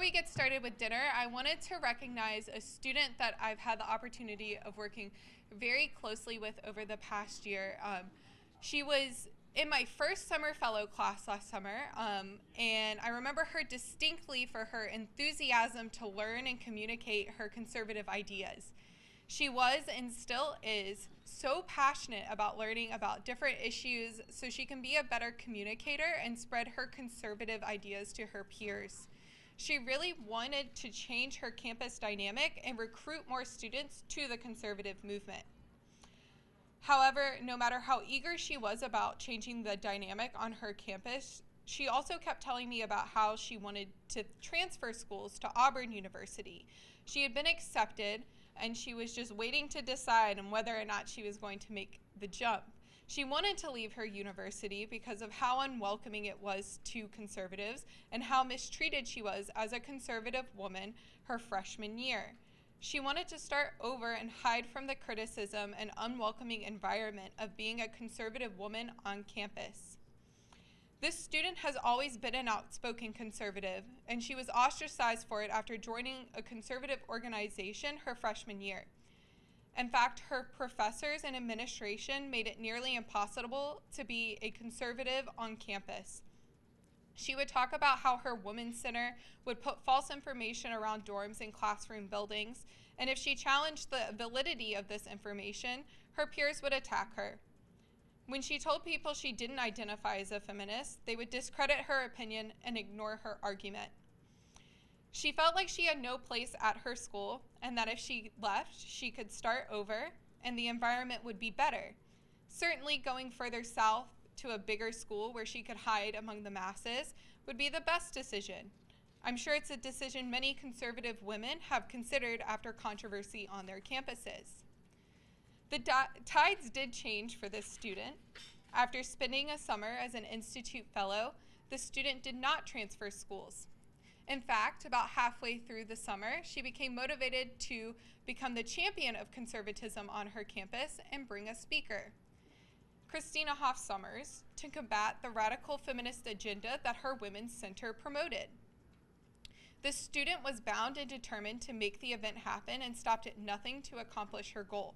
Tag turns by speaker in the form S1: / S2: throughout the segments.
S1: we get started with dinner, I wanted to recognize a student that I've had the opportunity of working very closely with over the past year. She was in my first summer fellow class last summer, and I remember her distinctly for her enthusiasm to learn and communicate her conservative ideas. She was and still is so passionate about learning about different issues so she can be a better communicator and spread her conservative ideas to her peers. She really wanted to change her campus dynamic and recruit more students to the conservative movement. However, no matter how eager she was about changing the dynamic on her campus, she also kept telling me about how she wanted to transfer schools to Auburn University. She had been accepted, and she was just waiting to decide on whether or not she was going to make the jump. She wanted to leave her university because of how unwelcoming it was to conservatives and how mistreated she was as a conservative woman her freshman year. She wanted to start over and hide from the criticism and unwelcoming environment of being a conservative woman on campus. This student has always been an outspoken conservative, and she was ostracized for it after joining a conservative organization her freshman year. In fact, her professors and administration made it nearly impossible to be a conservative on campus. She would talk about how her Women's Center would put false information around dorms and classroom buildings, and if she challenged the validity of this information, her peers would attack her. When she told people she didn't identify as a feminist, they would discredit her opinion and ignore her argument. She felt like she had no place at her school and that if she left, she could start over and the environment would be better. Certainly going further south to a bigger school where she could hide among the masses would be the best decision. I'm sure it's a decision many conservative women have considered after controversy on their campuses. The tides did change for this student. After spending a summer as an Institute Fellow, the student did not transfer schools. In fact, about halfway through the summer, she became motivated to become the champion of conservatism on her campus and bring a speaker, Christina Hoff Sommers, to combat the radical feminist agenda that her Women's Center promoted. The student was bound and determined to make the event happen and stopped at nothing to accomplish her goal.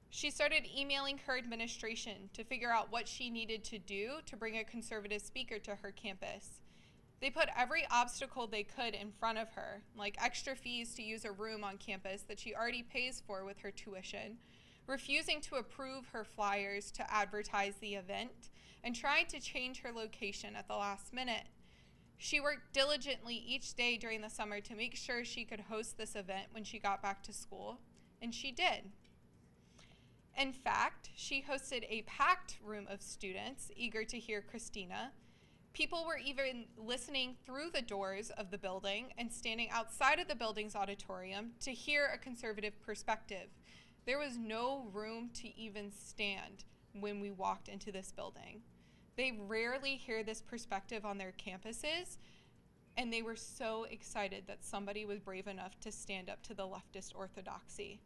S1: She started emailing her administration to figure out what she needed to do to bring a conservative speaker to her campus. They put every obstacle they could in front of her, like extra fees to use a room on campus that she already pays for with her tuition, refusing to approve her flyers to advertise the event, and trying to change her location at the last minute. She worked diligently each day during the summer to make sure she could host this event when she got back to school, and she did. In fact, she hosted a packed room of students eager to hear Christina. People were even listening through the doors of the building and standing outside of the building's auditorium to hear a conservative perspective. There was no room to even stand when we walked into this building. They rarely hear this perspective on their campuses, and they were so excited that somebody was brave enough to stand up to the leftist orthodoxy.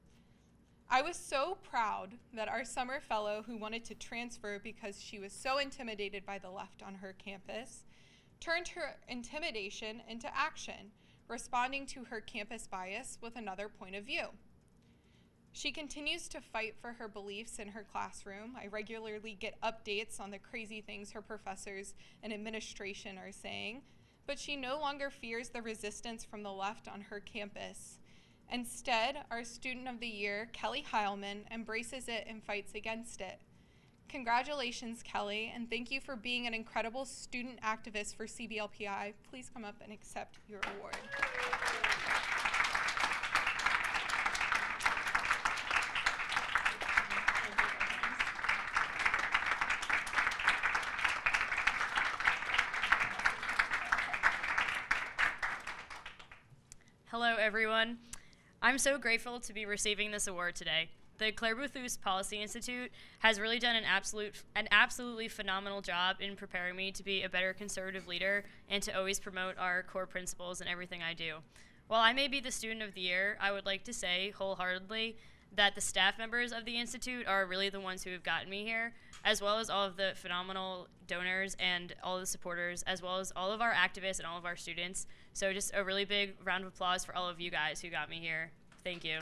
S1: I was so proud that our summer fellow who wanted to transfer because she was so intimidated by the left on her campus turned her intimidation into action, responding to her campus bias with another point of view. She continues to fight for her beliefs in her classroom. I regularly get updates on the crazy things her professors and administration are saying, but she no longer fears the resistance from the left on her campus. Instead, our Student of the Year, Kelly Heilman, embraces it and fights against it. Congratulations, Kelly, and thank you for being an incredible student activist for CBLPI. Please come up and accept your award.
S2: Hello, everyone. I'm so grateful to be receiving this award today. The Claire Boothus Policy Institute has really done an absolutely phenomenal job in preparing me to be a better conservative leader and to always promote our core principles in everything I do. While I may be the Student of the Year, I would like to say wholeheartedly that the staff members of the Institute are really the ones who have gotten me here. as well as all of the phenomenal donors and all the supporters, as well as all of our activists and all of our students. So just a really big round of applause for all of you guys who got me here. Thank you.